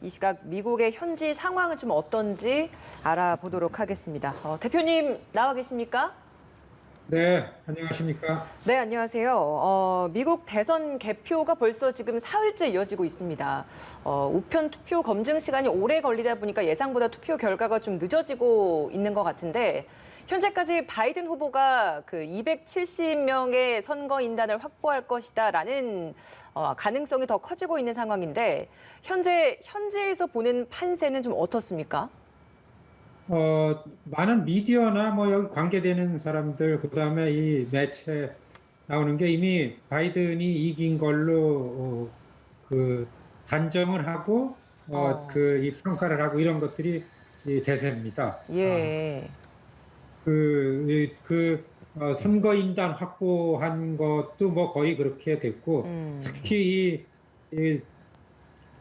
이 시각 미국의 현지 상황은 좀 어떤지 알아보도록 하겠습니다. 대표님 나와 계십니까? 네, 안녕하십니까? 네, 안녕하세요. 미국 대선 개표가 벌써 지금 사흘째 이어지고 있습니다. 우편 투표 검증 시간이 오래 걸리다 보니까 예상보다 투표 결과가 좀 늦어지고 있는 것 같은데 현재까지 바이든 후보가 그 270명의 선거인단을 확보할 것이다라는 가능성이 더 커지고 있는 상황인데 현재에서 보는 판세는 좀 어떻습니까? 많은 미디어나 뭐 여기 관계되는 사람들, 그다음에 이 매체 나오는 게 이미 바이든이 이긴 걸로 그 단정을 하고 이 평가를 하고 이런 것들이 이 대세입니다. 예. 선거인단 확보한 것도 뭐 거의 그렇게 됐고, 특히 이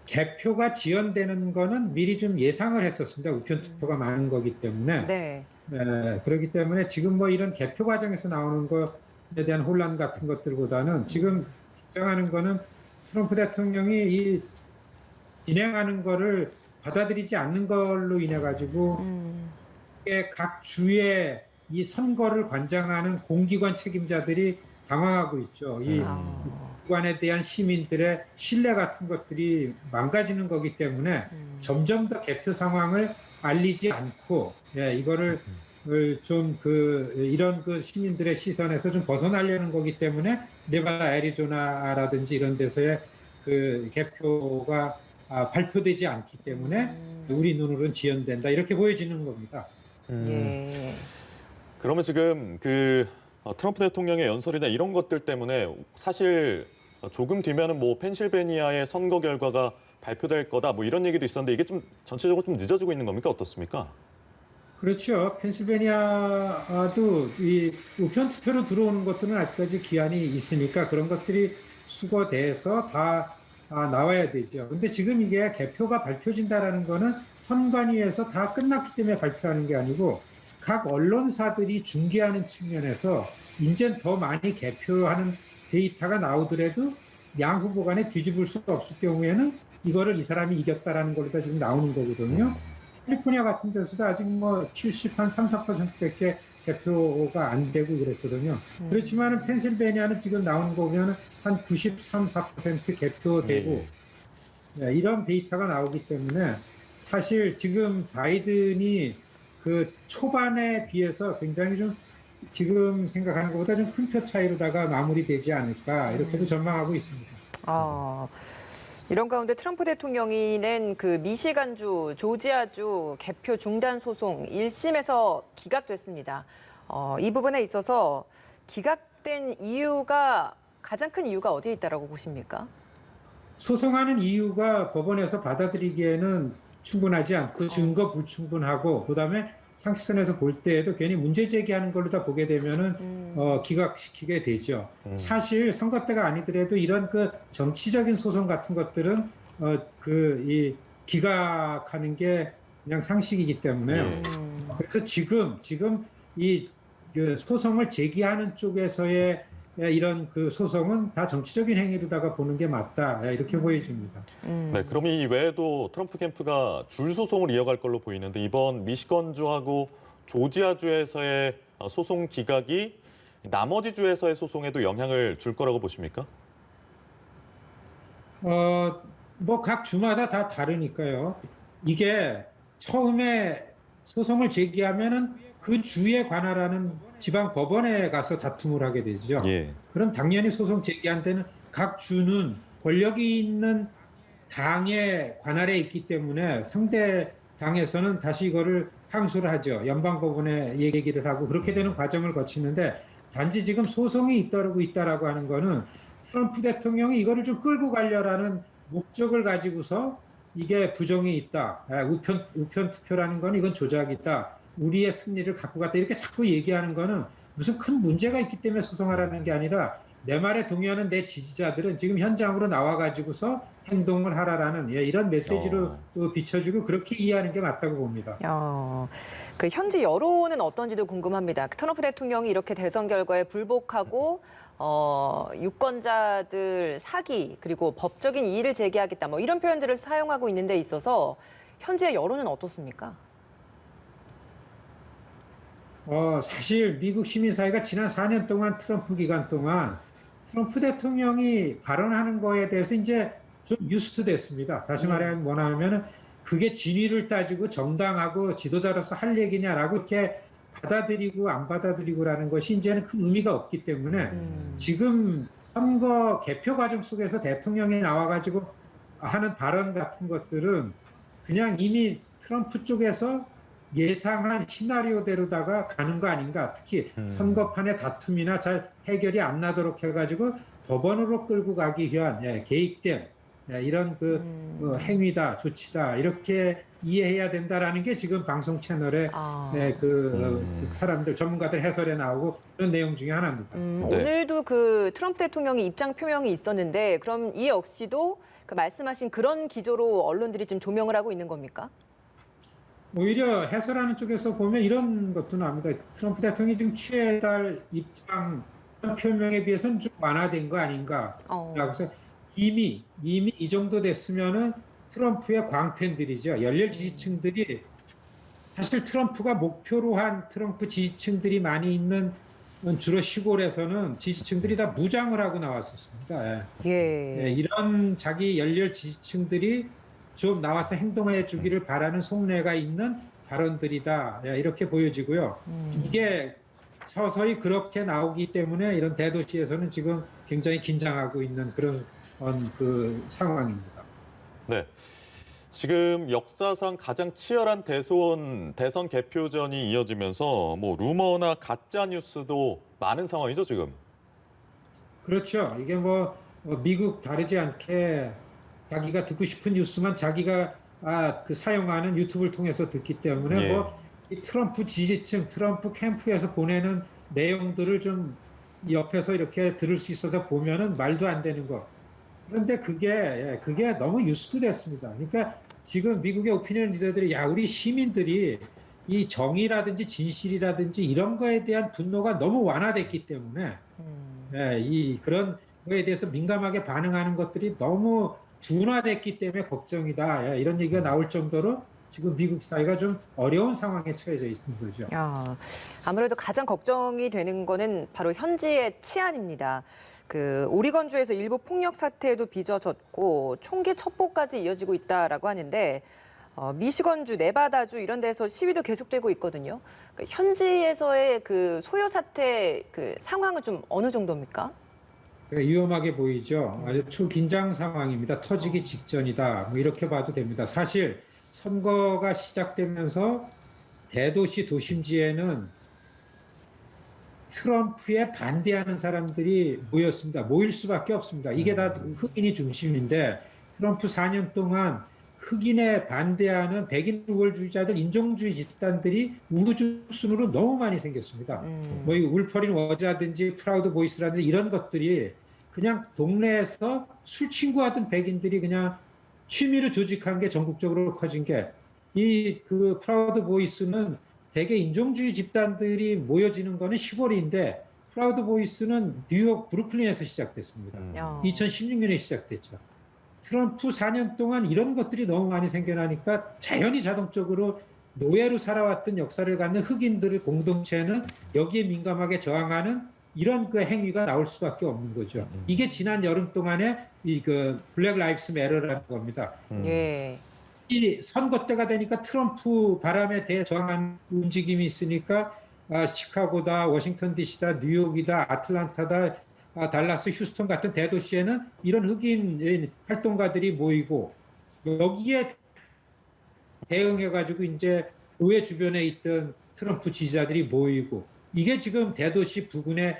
개표가 지연되는 거는 미리 좀 예상을 했었습니다. 우편 투표가 많은 거기 때문에. 네. 그렇기 때문에 지금 뭐 이런 개표 과정에서 나오는 것에 대한 혼란 같은 것들보다는 지금 걱정하는 거는 트럼프 대통령이 이 진행하는 거를 받아들이지 않는 걸로 인해 가지고 각 주의 이 선거를 관장하는 공기관 책임자들이 당황하고 있죠. 이 기관에 대한 시민들의 신뢰 같은 것들이 망가지는 거기 때문에 점점 더 개표 상황을 알리지 않고 이거를 좀 이런 시민들의 시선에서 좀 벗어나려는 거기 때문에 네바다, 애리조나라든지 이런 데서의 그 개표가 발표되지 않기 때문에 우리 눈으로는 지연된다 이렇게 보여지는 겁니다. 예. 그러면 지금 트럼프 대통령의 연설이나 이런 것들 때문에 사실 조금 뒤면은 뭐 펜실베니아의 선거 결과가 발표될 거다 뭐 이런 얘기도 있었는데 이게 좀 전체적으로 좀 늦어지고 있는 겁니까? 어떻습니까? 그렇죠. 펜실베니아도 이 우편 투표로 들어오는 것들은 아직까지 기한이 있으니까 그런 것들이 수거돼서 다 나와야 되죠. 근데 지금 이게 개표가 밝혀진다라는 거는 선관위에서 다 끝났기 때문에 발표하는 게 아니고 각 언론사들이 중계하는 측면에서 이제 더 많이 개표하는 데이터가 나오더라도 양 후보 간에 뒤집을 수가 없을 경우에는 이거를 이 사람이 이겼다라는 걸로 다 지금 나오는 거거든요. 캘리포니아 같은 데서도 아직 뭐 70한 3, 4%밖에 개표가 안 되고 그랬거든요. 그렇지만은 펜실베니아는 지금 나오는 거 보면 한 93, 4% 개표되고 이런 데이터가 나오기 때문에 사실 지금 바이든이 그 초반에 비해서 굉장히 좀 지금 생각하는 것보다 좀 큰 표 차이로다가 마무리되지 않을까 이렇게도 전망하고 있습니다. 이런 가운데 트럼프 대통령이 낸 그 미시간주, 조지아주 개표 중단 소송 1심에서 기각됐습니다. 이 부분에 있어서 기각된 가장 큰 이유가 어디에 있다라고 보십니까? 소송하는 이유가 법원에서 받아들이기에는 충분하지 않고 증거 불충분하고 그다음에 상식선에서 볼 때에도 괜히 문제 제기하는 걸로 다 보게 되면은 기각시키게 되죠. 사실 선거 때가 아니더라도 이런 정치적인 소송 같은 것들은 이 기각하는 게 그냥 상식이기 때문에요. 그래서 지금 이 소송을 제기하는 쪽에서의 이런 소송은 다 정치적인 행위로다가 보는 게 맞다 이렇게 보여집니다. 네, 그럼 이 외에도 트럼프 캠프가 줄 소송을 이어갈 걸로 보이는데 이번 미시건주하고 조지아주에서의 소송 기각이 나머지 주에서의 소송에도 영향을 줄 거라고 보십니까? 뭐 각 주마다 다 다르니까요. 이게 처음에 소송을 제기하면은 그 주에 관할하는 지방 법원에 가서 다툼을 하게 되죠. 그럼 당연히 소송 제기한 데는 각 주는 권력이 있는 당의 관할에 있기 때문에 상대 당에서는 다시 이거를 항소를 하죠. 연방법원에 얘기를 하고 그렇게 되는 과정을 거치는데 단지 지금 소송이 있다라고 하는 거는 트럼프 대통령이 이거를 좀 끌고 가려라는 목적을 가지고서 이게 부정이 있다. 우편 투표라는 건 이건 조작이다. 우리의 승리를 갖고 갔다. 이렇게 자꾸 얘기하는 거는 무슨 큰 문제가 있기 때문에 소송하라는 게 아니라 내 말에 동의하는 내 지지자들은 지금 현장으로 나와가지고서 행동을 하라라는 이런 메시지로 비춰주고 그렇게 이해하는 게 맞다고 봅니다. 그 현지 여론은 어떤지도 궁금합니다. 트럼프 대통령이 이렇게 대선 결과에 불복하고 유권자들 사기 그리고 법적인 이의를 제기하겠다 뭐 이런 표현들을 사용하고 있는 데 있어서 현재 여론은 어떻습니까? 사실 미국 시민사회가 지난 4년 동안 트럼프 기간 동안 트럼프 대통령이 발언하는 거에 대해서 이제 좀 유스트 됐습니다. 다시 말하면 뭐냐면은 그게 진위를 따지고 정당하고 지도자로서 할 얘기냐라고 이렇게 받아들이고 안 받아들이고라는 것이 이제는 큰 의미가 없기 때문에 지금 선거 개표 과정 속에서 대통령이 나와가지고 하는 발언 같은 것들은 그냥 이미 트럼프 쪽에서 예상한 시나리오대로다가 가는 거 아닌가. 특히 선거판의 다툼이나 잘 해결이 안 나도록 해가지고 법원으로 끌고 가기 위한 계획된 이런 행위다, 조치다 이렇게 이해해야 된다라는 게 지금 방송 채널에 사람들 전문가들 해설에 나오고 그런 내용 중에 하나입니다. 네. 오늘도 그 트럼프 대통령의 입장 표명이 있었는데 그럼 이 역시도 그 말씀하신 그런 기조로 언론들이 좀 조명을 하고 있는 겁니까? 오히려 해설하는 쪽에서 보면 이런 것도 나옵니다. 트럼프 대통령이 지금 취해달 입장 표명에 비해서는 좀 완화된 거 아닌가라고 해서 이미 이 정도 됐으면은 트럼프의 광팬들이죠. 열렬 지지층들이 사실 트럼프가 목표로 한 트럼프 지지층들이 많이 있는 주로 시골에서는 지지층들이 다 무장을 하고 나왔었습니다. 이런 자기 열렬 지지층들이 좀 나와서 행동해 주기를 바라는 속내가 있는 발언들이다. 이렇게 보여지고요. 이게 서서히 그렇게 나오기 때문에 이런 대도시에서는 지금 굉장히 긴장하고 있는 그런 상황입니다. 네. 지금 역사상 가장 치열한 대선 개표전이 이어지면서 뭐 루머나 가짜 뉴스도 많은 상황이죠, 지금. 그렇죠. 이게 미국 다르지 않게 자기가 듣고 싶은 뉴스만 자기가 사용하는 유튜브를 통해서 듣기 때문에 이 트럼프 지지층, 트럼프 캠프에서 보내는 내용들을 좀 옆에서 이렇게 들을 수 있어서 보면은 말도 안 되는 거. 그런데 그게 너무 유스트 됐습니다. 그러니까 지금 미국의 오피니언 리더들이 우리 시민들이 이 정의라든지 진실이라든지 이런 거에 대한 분노가 너무 완화됐기 때문에 그런 거에 대해서 민감하게 반응하는 것들이 너무 둔화됐기 때문에 걱정이다. 이런 얘기가 나올 정도로 지금 미국 사회가 좀 어려운 상황에 처해져 있는 거죠. 아무래도 가장 걱정이 되는 거는 바로 현지의 치안입니다. 그 오리건주에서 일부 폭력 사태에도 빚어졌고 총기 첩보까지 이어지고 있다라고 하는데 미시건주, 네바다주 이런 데서 시위도 계속되고 있거든요. 현지에서의 그 소요 사태 그 상황은 좀 어느 정도입니까? 위험하게 보이죠. 아주 초긴장 상황입니다. 터지기 직전이다. 이렇게 봐도 됩니다. 사실 선거가 시작되면서 대도시 도심지에는 트럼프에 반대하는 사람들이 모였습니다. 모일 수밖에 없습니다. 이게 다 흑인이 중심인데 트럼프 4년 동안 흑인에 반대하는 백인 우월주의자들, 인종주의 집단들이 우후죽순으로 너무 많이 생겼습니다. 이 울퍼린 워즈라든지 프라우드 보이스라든지 이런 것들이 그냥 동네에서 술 친구하던 백인들이 그냥 취미로 조직한 게 전국적으로 커진 게 그 프라우드 보이스는 대개 인종주의 집단들이 모여지는 거는 시골인데 프라우드 보이스는 뉴욕 브루클린에서 시작됐습니다. 2016년에 시작됐죠. 트럼프 4년 동안 이런 것들이 너무 많이 생겨나니까 자연히 자동적으로 노예로 살아왔던 역사를 갖는 흑인들의 공동체는 여기에 민감하게 저항하는 이런 행위가 나올 수밖에 없는 거죠. 이게 지난 여름 동안에 블랙 라이브스 매터라는 겁니다. 이 선거 때가 되니까 트럼프 바람에 대해 저항하는 움직임이 있으니까 시카고다, 워싱턴 DC다, 뉴욕이다, 아틀란타다, 달라스, 휴스턴 같은 대도시에는 이런 흑인 활동가들이 모이고 여기에 대응해가지고 이제 교회 주변에 있던 트럼프 지지자들이 모이고 이게 지금 대도시 부근에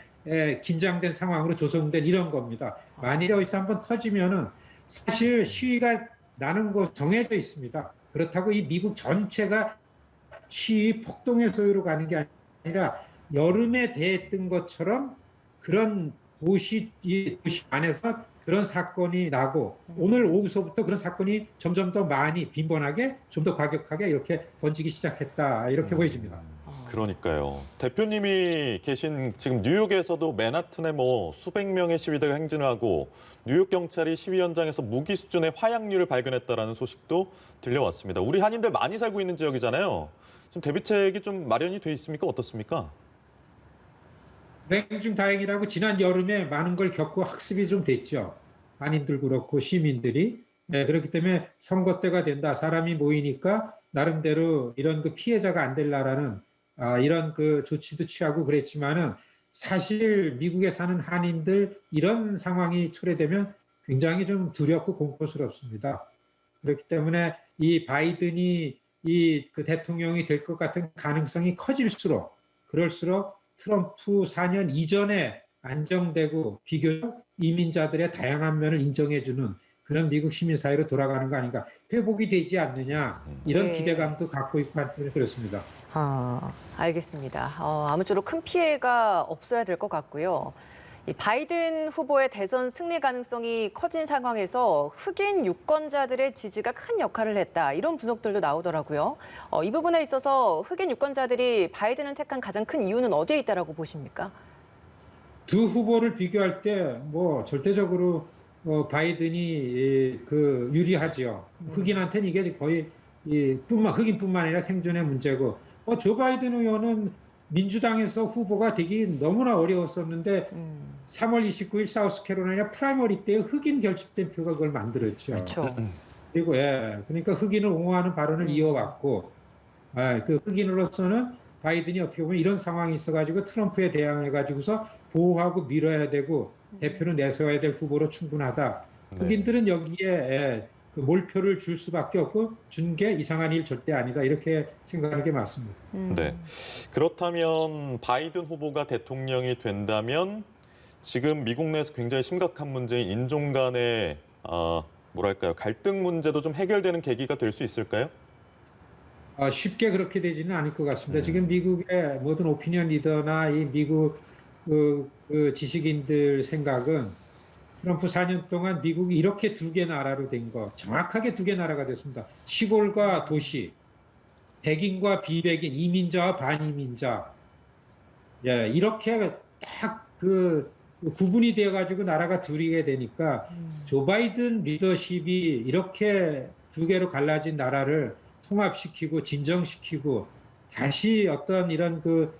긴장된 상황으로 조성된 이런 겁니다. 만일에 어디서 한번 터지면은 사실 시위가 나는 거 정해져 있습니다. 그렇다고 이 미국 전체가 시위 폭동의 소요로 가는 게 아니라 여름에 대했던 것처럼 그런 도시 안에서 그런 사건이 나고 오늘 오후서부터 그런 사건이 점점 더 많이 빈번하게 좀 더 과격하게 이렇게 번지기 시작했다 이렇게 보여집니다. 그러니까요. 대표님이 계신 지금 뉴욕에서도 맨하튼에 뭐 수백 명의 시위대가 행진을 하고 뉴욕 경찰이 시위 현장에서 무기 수준의 화약류를 발견했다라는 소식도 들려왔습니다. 우리 한인들 많이 살고 있는 지역이잖아요. 지금 대비책이 좀 마련이 돼 있습니까? 어떻습니까? 불행 중 다행이라고 지난 여름에 많은 걸 겪고 학습이 좀 됐죠. 한인들 그렇고 시민들이. 네, 그렇기 때문에 선거 때가 된다. 사람이 모이니까 나름대로 이런 그 피해자가 안 될라라는 이런 그 조치도 취하고 그랬지만은 사실 미국에 사는 한인들 이런 상황이 초래되면 굉장히 좀 두렵고 공포스럽습니다. 그렇기 때문에 이 바이든이 이 그 대통령이 될 것 같은 가능성이 커질수록 그럴수록 트럼프 4년 이전에 안정되고 비교적 이민자들의 다양한 면을 인정해주는 그런 미국 시민 사회로 돌아가는 거 아닌가. 회복이 되지 않느냐 이런 네. 기대감도 갖고 있고 한편에 그렇습니다. 알겠습니다. 아무쪼록 큰 피해가 없어야 될 것 같고요. 이 바이든 후보의 대선 승리 가능성이 커진 상황에서 흑인 유권자들의 지지가 큰 역할을 했다. 이런 분석들도 나오더라고요. 이 부분에 있어서 흑인 유권자들이 바이든을 택한 가장 큰 이유는 어디에 있다라고 보십니까? 두 후보를 비교할 때 뭐 절대적으로 바이든이 그 유리하죠. 흑인한테는 이게 거의 흑인뿐만 아니라 생존의 문제고 조 바이든 의원은 민주당에서 후보가 되기 너무나 어려웠었는데 3월 29일 사우스캐롤라이나 프라이머리 때 흑인 결집된 표가 그걸 만들었죠. 그렇죠. 그리고 그러니까 흑인을 옹호하는 발언을 이어왔고 그 흑인으로서는 바이든이 어떻게 보면 이런 상황이 있어가지고 트럼프에 대항해가지고서 보호하고 밀어야 되고 대표를 내세워야 될 후보로 충분하다. 네. 흑인들은 여기에 그 몰표를 줄 수밖에 없고 준 게 이상한 일 절대 아니다. 이렇게 생각하는 게 맞습니다. 네. 그렇다면 바이든 후보가 대통령이 된다면 지금 미국 내에서 굉장히 심각한 문제인 인종 간의 뭐랄까요, 갈등 문제도 좀 해결되는 계기가 될 수 있을까요? 쉽게 그렇게 되지는 않을 것 같습니다. 지금 미국의 모든 오피니언 리더나 이 미국 그 지식인들 생각은 트럼프 4년 동안 미국이 이렇게 두 개 나라로 된 거, 정확하게 두 개 나라가 됐습니다. 시골과 도시, 백인과 비백인, 이민자와 반이민자. 이렇게 딱 그 구분이 되어가지고 나라가 둘이게 되니까 조 바이든 리더십이 이렇게 두 개로 갈라진 나라를 통합시키고 진정시키고 다시 어떤 이런 그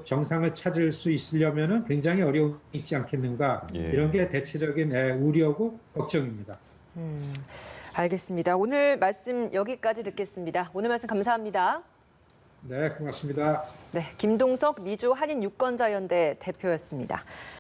정상을 찾을 수 있으려면은 굉장히 어려움이 있지 않겠는가. 예. 이런 게 대체적인 우려고 걱정입니다. 알겠습니다. 오늘 말씀 여기까지 듣겠습니다. 오늘 말씀 감사합니다. 네, 고맙습니다. 네, 김동석 미주 한인 유권자연대 대표였습니다.